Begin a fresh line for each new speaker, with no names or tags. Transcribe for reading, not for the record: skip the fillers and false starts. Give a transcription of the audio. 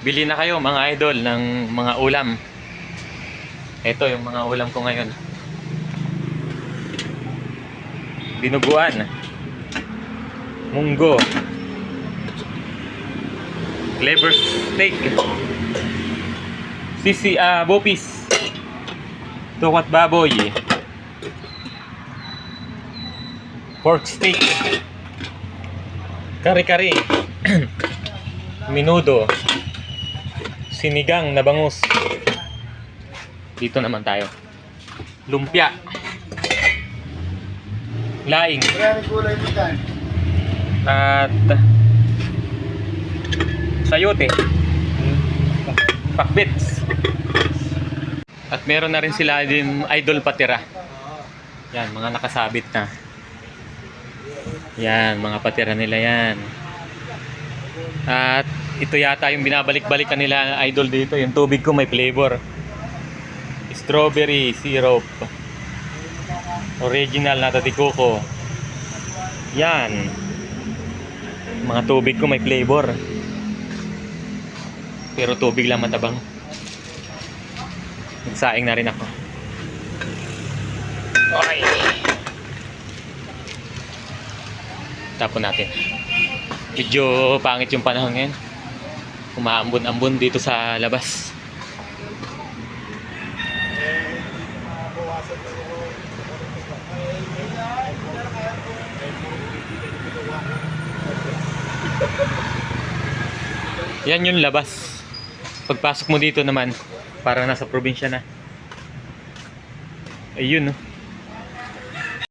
Bili na kayo mga idol ng mga ulam. Ito yung mga ulam ko ngayon. Dinuguan, munggo, liver steak, bopis, tukwat baboy, pork steak, kare-kare, minudo, sinigang na bangus. Dito naman tayo. Lumpia. Laing. At sayote. Pakbits. At meron na rin sila din idol patira. Yan, mga nakasabit na. Yan, mga patira nila yan. At ito yata yung binabalik-balikan nila idol dito. Yung tubig ko may flavor. Strawberry syrup. Original na tatikuko. Yan. Mga tubig ko may flavor. Pero tubig lang matabang. Nagsaing na rin ako. Okay. Tapon natin. Medyo pangit yung panahon ngayon. Umaambon-ambon dito sa labas. Yan yung labas. Pagpasok mo dito naman, para nasa probinsya na. Ayun, no?